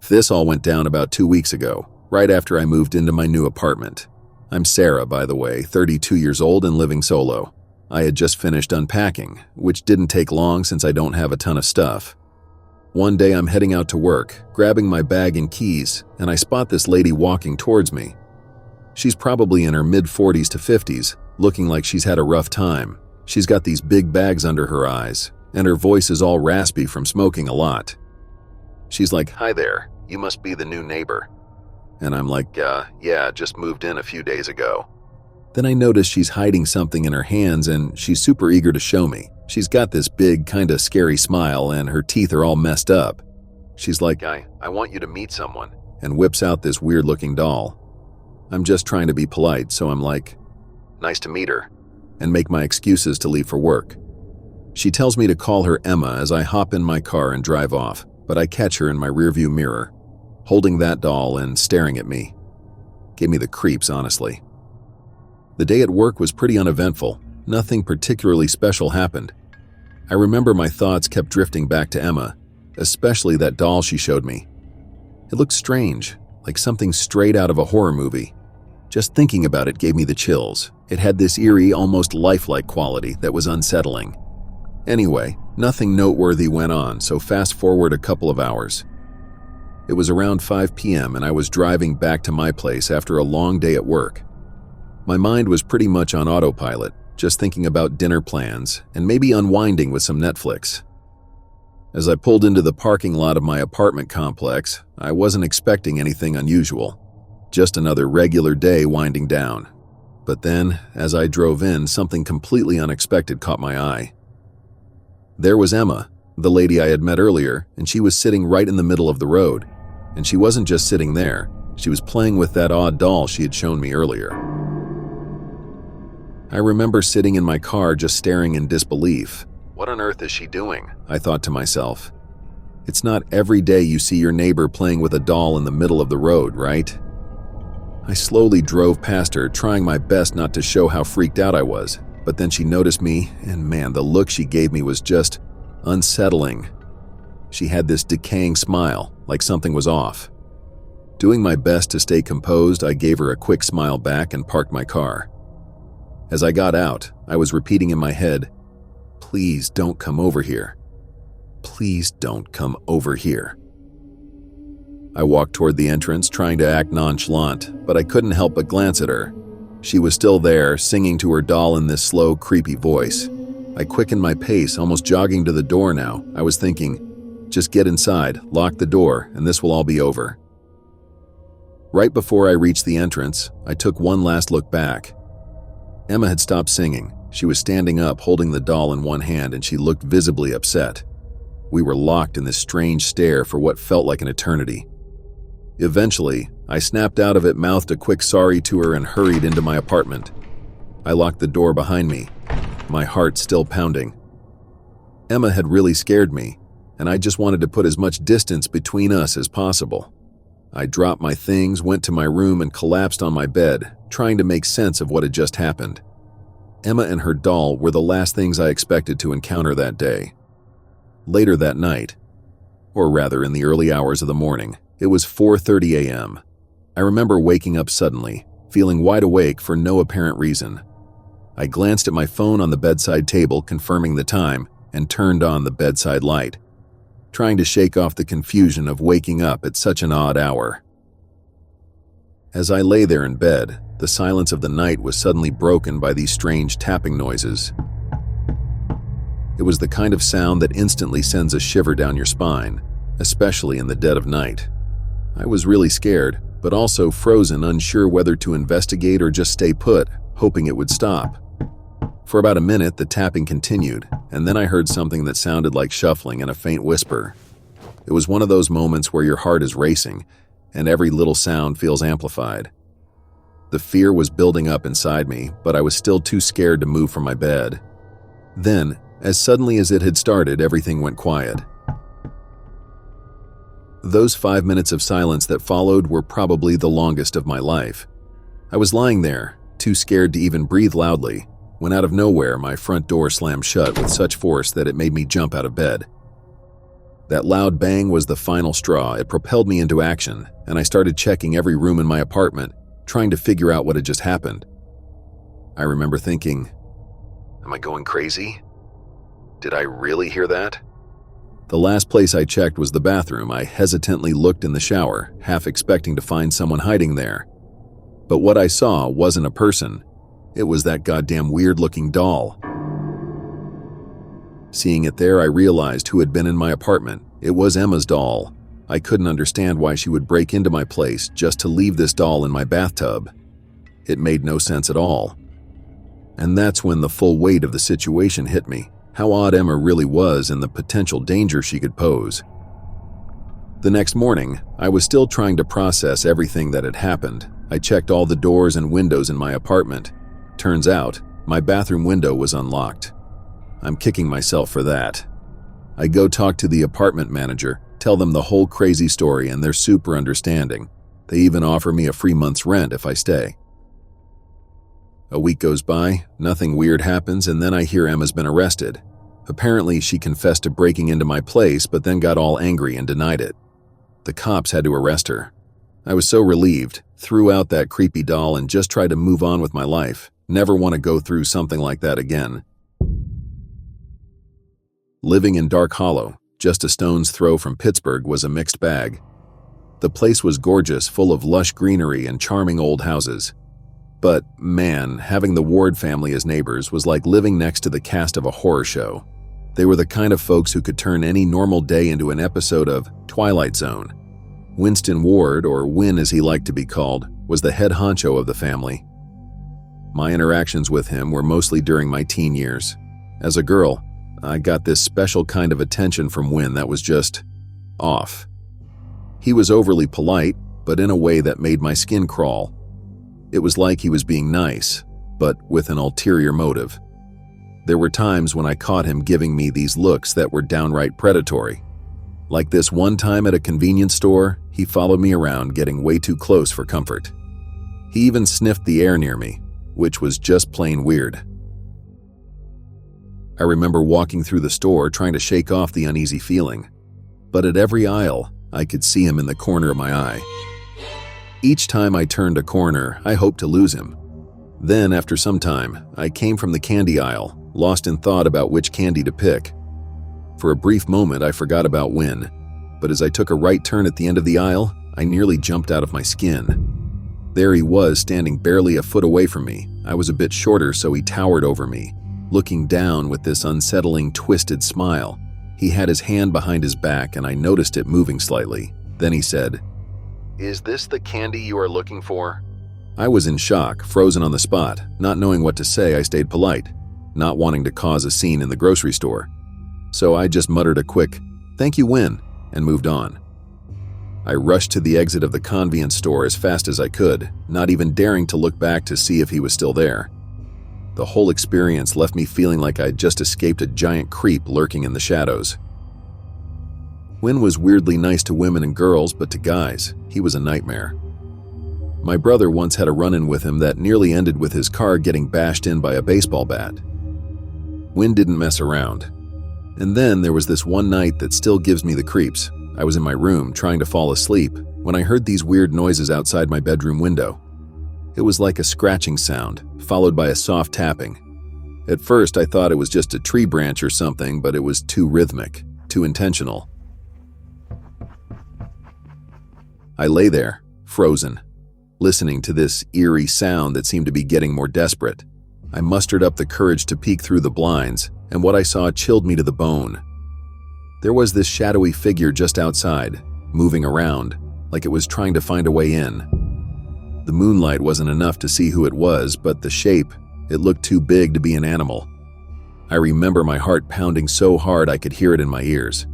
This all went down about 2 weeks ago, right after I moved into my new apartment. I'm Sarah, by the way, 32 years old and living solo. I had just finished unpacking, which didn't take long since I don't have a ton of stuff. One day I'm heading out to work, grabbing my bag and keys, and I spot this lady walking towards me. She's probably in her mid-40s to 50s, looking like she's had a rough time. She's got these big bags under her eyes, and her voice is all raspy from smoking a lot. She's like, "Hi there, you must be the new neighbor." And I'm like, yeah, just moved in a few days ago. Then I notice she's hiding something in her hands and she's super eager to show me. She's got this big, kinda scary smile and her teeth are all messed up. She's like, I want you to meet someone, and whips out this weird-looking doll. I'm just trying to be polite, so I'm like, "Nice to meet her," and make my excuses to leave for work. She tells me to call her Emma as I hop in my car and drive off, but I catch her in my rearview mirror, holding that doll and staring at me. Gave me the creeps, honestly. The day at work was pretty uneventful. Nothing particularly special happened. I remember my thoughts kept drifting back to Emma, especially that doll she showed me. It looked strange, like something straight out of a horror movie. Just thinking about it gave me the chills. It had this eerie, almost lifelike quality that was unsettling. Anyway, nothing noteworthy went on, so fast forward a couple of hours. It was around 5 p.m. and I was driving back to my place after a long day at work. My mind was pretty much on autopilot, just thinking about dinner plans and maybe unwinding with some Netflix. As I pulled into the parking lot of my apartment complex, I wasn't expecting anything unusual. Just another regular day winding down. But then, as I drove in, something completely unexpected caught my eye. There was Emma, the lady I had met earlier, and she was sitting right in the middle of the road. And she wasn't just sitting there, she was playing with that odd doll she had shown me earlier. I remember sitting in my car just staring in disbelief. What on earth is she doing? I thought to myself. It's not every day you see your neighbor playing with a doll in the middle of the road, right? I slowly drove past her, trying my best not to show how freaked out I was, but then she noticed me, and man, the look she gave me was just unsettling. She had this decaying smile, like something was off. Doing my best to stay composed, I gave her a quick smile back and parked my car. As I got out, I was repeating in my head, "Please don't come over here. Please don't come over here." I walked toward the entrance, trying to act nonchalant, but I couldn't help but glance at her. She was still there, singing to her doll in this slow, creepy voice. I quickened my pace, almost jogging to the door now. I was thinking, just get inside, lock the door, and this will all be over. Right before I reached the entrance, I took one last look back. Emma had stopped singing. She was standing up, holding the doll in one hand, and she looked visibly upset. We were locked in this strange stare for what felt like an eternity. Eventually, I snapped out of it, mouthed a quick sorry to her, and hurried into my apartment. I locked the door behind me, my heart still pounding. Emma had really scared me, and I just wanted to put as much distance between us as possible. I dropped my things, went to my room, and collapsed on my bed, trying to make sense of what had just happened. Emma and her doll were the last things I expected to encounter that day. Later that night, or rather in the early hours of the morning, it was 4:30 a.m. I remember waking up suddenly, feeling wide awake for no apparent reason. I glanced at my phone on the bedside table, confirming the time, and turned on the bedside light, trying to shake off the confusion of waking up at such an odd hour. As I lay there in bed, the silence of the night was suddenly broken by these strange tapping noises. It was the kind of sound that instantly sends a shiver down your spine, especially in the dead of night. I was really scared, but also frozen, unsure whether to investigate or just stay put, hoping it would stop. For about a minute, the tapping continued, and then I heard something that sounded like shuffling and a faint whisper. It was one of those moments where your heart is racing, and every little sound feels amplified. The fear was building up inside me, but I was still too scared to move from my bed. Then, as suddenly as it had started, everything went quiet. Those 5 minutes of silence that followed were probably the longest of my life. I was lying there, too scared to even breathe loudly, when out of nowhere my front door slammed shut with such force that it made me jump out of bed. That loud bang was the final straw. It propelled me into action, and I started checking every room in my apartment, trying to figure out what had just happened. I remember thinking, am I going crazy? Did I really hear that? The last place I checked was the bathroom. I hesitantly looked in the shower, half expecting to find someone hiding there. But what I saw wasn't a person. It was that goddamn weird-looking doll. Seeing it there, I realized who had been in my apartment. It was Emma's doll. I couldn't understand why she would break into my place just to leave this doll in my bathtub. It made no sense at all. And that's when the full weight of the situation hit me. How odd Emma really was and the potential danger she could pose. The next morning, I was still trying to process everything that had happened. I checked all the doors and windows in my apartment. Turns out, my bathroom window was unlocked. I'm kicking myself for that. I go talk to the apartment manager, tell them the whole crazy story, and they're super understanding. They even offer me a free month's rent if I stay. A week goes by, nothing weird happens, and then I hear Emma's been arrested. Apparently, she confessed to breaking into my place, but then got all angry and denied it. The cops had to arrest her. I was so relieved, threw out that creepy doll, and just tried to move on with my life. Never want to go through something like that again. Living in Dark Hollow, just a stone's throw from Pittsburgh, was a mixed bag. The place was gorgeous, full of lush greenery and charming old houses. But, man, having the Ward family as neighbors was like living next to the cast of a horror show. They were the kind of folks who could turn any normal day into an episode of Twilight Zone. Winston Ward, or Win as he liked to be called, was the head honcho of the family. My interactions with him were mostly during my teen years. As a girl, I got this special kind of attention from Win that was just off. He was overly polite, but in a way that made my skin crawl. It was like he was being nice, but with an ulterior motive. There were times when I caught him giving me these looks that were downright predatory. Like this one time at a convenience store, he followed me around, getting way too close for comfort. He even sniffed the air near me, which was just plain weird. I remember walking through the store trying to shake off the uneasy feeling, but at every aisle, I could see him in the corner of my eye. Each time I turned a corner, I hoped to lose him. Then, after some time, I came from the candy aisle, lost in thought about which candy to pick. For a brief moment, I forgot about Win, but as I took a right turn at the end of the aisle, I nearly jumped out of my skin. There he was, standing barely a foot away from me. I was a bit shorter, so he towered over me, looking down with this unsettling, twisted smile. He had his hand behind his back, and I noticed it moving slightly. Then he said, "Is this the candy you are looking for?" I was in shock, frozen on the spot. Not knowing what to say, I stayed polite, not wanting to cause a scene in the grocery store. So I just muttered a quick, "Thank you, Win," and moved on. I rushed to the exit of the convenience store as fast as I could, not even daring to look back to see if he was still there. The whole experience left me feeling like I'd just escaped a giant creep lurking in the shadows. Win was weirdly nice to women and girls, but to guys, he was a nightmare. My brother once had a run-in with him that nearly ended with his car getting bashed in by a baseball bat. Win didn't mess around. And then there was this one night that still gives me the creeps. I was in my room trying to fall asleep when I heard these weird noises outside my bedroom window. It was like a scratching sound, followed by a soft tapping. At first I thought it was just a tree branch or something, but it was too rhythmic, too intentional. I lay there, frozen, listening to this eerie sound that seemed to be getting more desperate. I mustered up the courage to peek through the blinds, and what I saw chilled me to the bone. There was this shadowy figure just outside, moving around, like it was trying to find a way in. The moonlight wasn't enough to see who it was, but the shape, it looked too big to be an animal. I remember my heart pounding so hard I could hear it in my ears.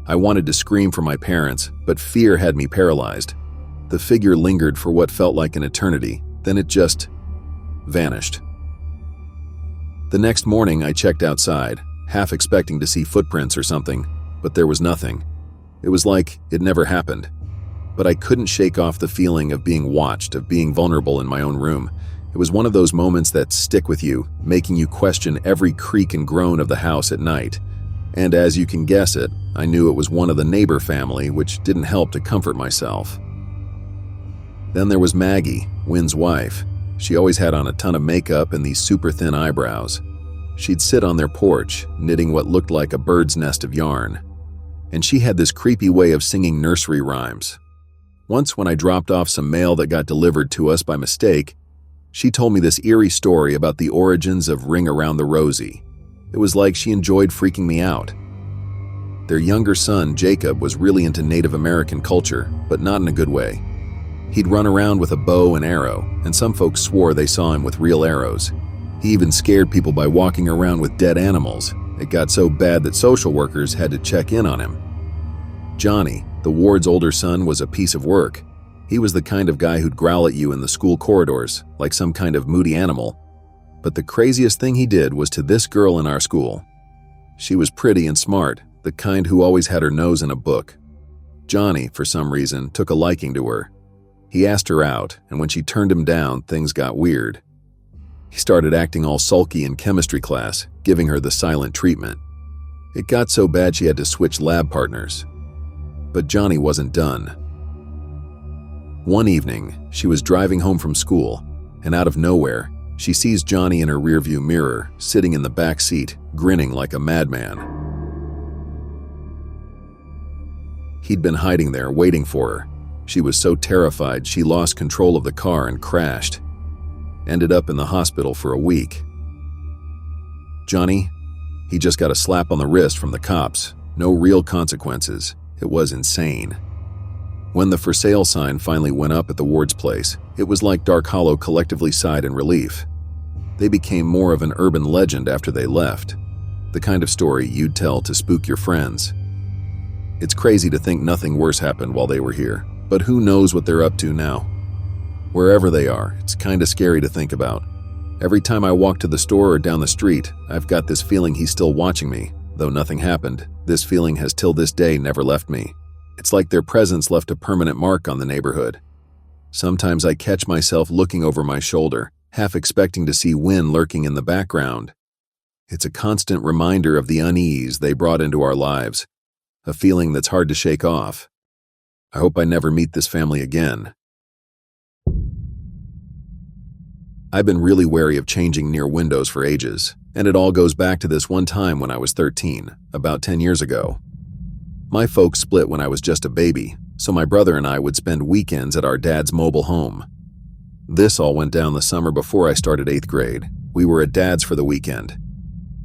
I wanted to scream for my parents, but fear had me paralyzed. The figure lingered for what felt like an eternity, then it just vanished. The next morning I checked outside, half expecting to see footprints or something, but there was nothing. It was like it never happened. But I couldn't shake off the feeling of being watched, of being vulnerable in my own room. It was one of those moments that stick with you, making you question every creak and groan of the house at night. And as you can guess it, I knew it was one of the neighbor family, which didn't help to comfort myself. Then there was Maggie, Wynn's wife. She always had on a ton of makeup and these super thin eyebrows. She'd sit on their porch, knitting what looked like a bird's nest of yarn. And she had this creepy way of singing nursery rhymes. Once when I dropped off some mail that got delivered to us by mistake, she told me this eerie story about the origins of Ring Around the Rosie. It was like she enjoyed freaking me out. Their younger son, Jacob, was really into Native American culture, but not in a good way. He'd run around with a bow and arrow, and some folks swore they saw him with real arrows. He even scared people by walking around with dead animals. It got so bad that social workers had to check in on him. Johnny, the ward's older son, was a piece of work. He was the kind of guy who'd growl at you in the school corridors, like some kind of moody animal. But the craziest thing he did was to this girl in our school. She was pretty and smart, the kind who always had her nose in a book. Johnny, for some reason, took a liking to her. He asked her out, and when she turned him down, things got weird. He started acting all sulky in chemistry class, giving her the silent treatment. It got so bad she had to switch lab partners. But Johnny wasn't done. One evening, she was driving home from school, and out of nowhere, she sees Johnny in her rearview mirror, sitting in the back seat, grinning like a madman. He'd been hiding there, waiting for her. She was so terrified she lost control of the car and crashed. Ended up in the hospital for a week. Johnny, he just got a slap on the wrist from the cops. No real consequences. It was insane. When the for sale sign finally went up at the ward's place, it was like Dark Hollow collectively sighed in relief. They became more of an urban legend after they left. The kind of story you'd tell to spook your friends. It's crazy to think nothing worse happened while they were here, but who knows what they're up to now. Wherever they are, it's kinda scary to think about. Every time I walk to the store or down the street, I've got this feeling he's still watching me. Though nothing happened, this feeling has till this day never left me. It's like their presence left a permanent mark on the neighborhood. Sometimes I catch myself looking over my shoulder, half expecting to see Wynn lurking in the background. It's a constant reminder of the unease they brought into our lives, a feeling that's hard to shake off. I hope I never meet this family again. I've been really wary of changing near windows for ages, and it all goes back to this one time when I was 13, about 10 years ago. My folks split when I was just a baby, so my brother and I would spend weekends at our dad's mobile home. This all went down the summer before I started 8th grade. We were at Dad's for the weekend.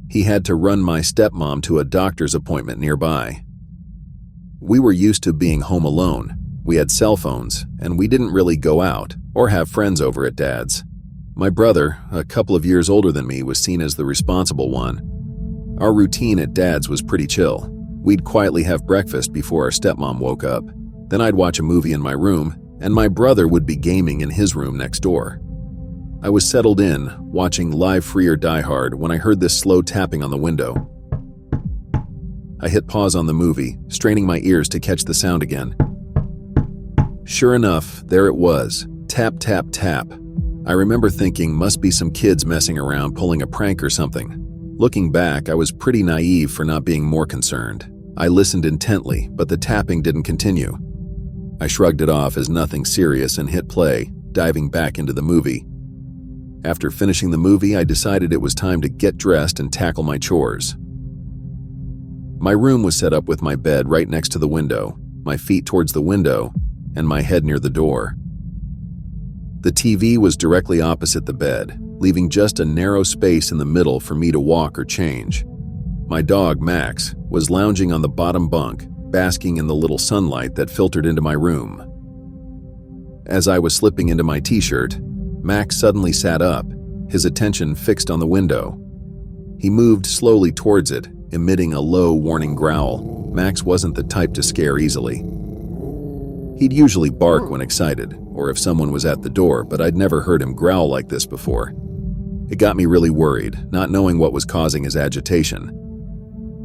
He had to run my stepmom to a doctor's appointment nearby. We were used to being home alone. We had cell phones, and we didn't really go out or have friends over at Dad's. My brother, a couple of years older than me, was seen as the responsible one. Our routine at Dad's was pretty chill. We'd quietly have breakfast before our stepmom woke up. Then I'd watch a movie in my room, and my brother would be gaming in his room next door. I was settled in, watching Live Free or Die Hard, when I heard this slow tapping on the window. I hit pause on the movie, straining my ears to catch the sound again. Sure enough, there it was. Tap, tap, tap. I remember thinking, must be some kids messing around pulling a prank or something. Looking back, I was pretty naive for not being more concerned. I listened intently, but the tapping didn't continue. I shrugged it off as nothing serious and hit play, diving back into the movie. After finishing the movie, I decided it was time to get dressed and tackle my chores. My room was set up with my bed right next to the window, my feet towards the window, and my head near the door. The TV was directly opposite the bed, leaving just a narrow space in the middle for me to walk or change. My dog, Max, was lounging on the bottom bunk, basking in the little sunlight that filtered into my room. As I was slipping into my t-shirt, Max suddenly sat up, his attention fixed on the window. He moved slowly towards it, emitting a low, warning growl. Max wasn't the type to scare easily. He'd usually bark when excited, or if someone was at the door, but I'd never heard him growl like this before. It got me really worried, not knowing what was causing his agitation.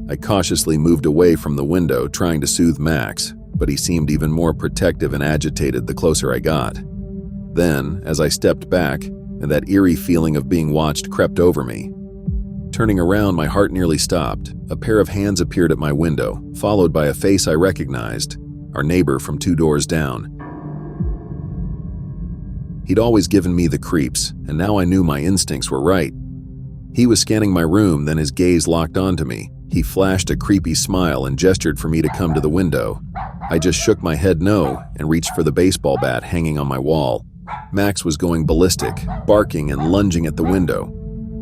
I cautiously moved away from the window, trying to soothe Max, but he seemed even more protective and agitated the closer I got. Then, as I stepped back, and that eerie feeling of being watched crept over me, Turning around, my heart nearly stopped. A pair of hands appeared at my window, followed by a face I recognized, our neighbor from 2 doors down. He'd always given me the creeps, and now I knew my instincts were right. He was scanning my room, then his gaze locked onto me. He flashed a creepy smile and gestured for me to come to the window. I just shook my head no and reached for the baseball bat hanging on my wall. Max was going ballistic, barking and lunging at the window.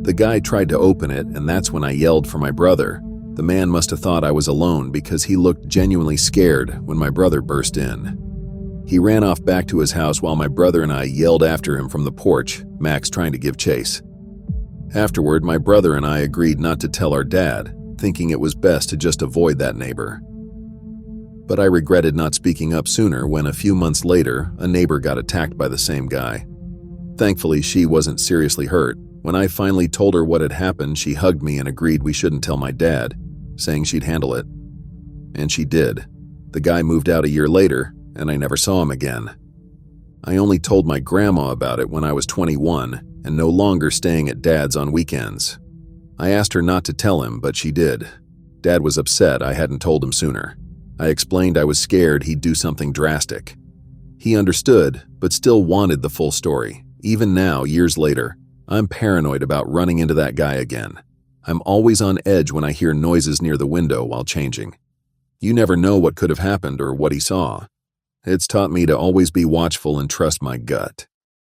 The guy tried to open it, and that's when I yelled for my brother. The man must have thought I was alone because he looked genuinely scared when my brother burst in. He ran off back to his house while my brother and I yelled after him from the porch, Max trying to give chase. Afterward, my brother and I agreed not to tell our dad, thinking it was best to just avoid that neighbor. But I regretted not speaking up sooner when a few months later, a neighbor got attacked by the same guy. Thankfully, she wasn't seriously hurt. When I finally told her what had happened, she hugged me and agreed we shouldn't tell my dad, saying she'd handle it. And she did. The guy moved out a year later, and I never saw him again. I only told my grandma about it when I was 21 and no longer staying at Dad's on weekends. I asked her not to tell him, but she did. Dad was upset I hadn't told him sooner. I explained I was scared he'd do something drastic. He understood, but still wanted the full story. Even now, years later, I'm paranoid about running into that guy again. I'm always on edge when I hear noises near the window while changing. You never know what could have happened or what he saw. It's taught me to always be watchful and trust my gut.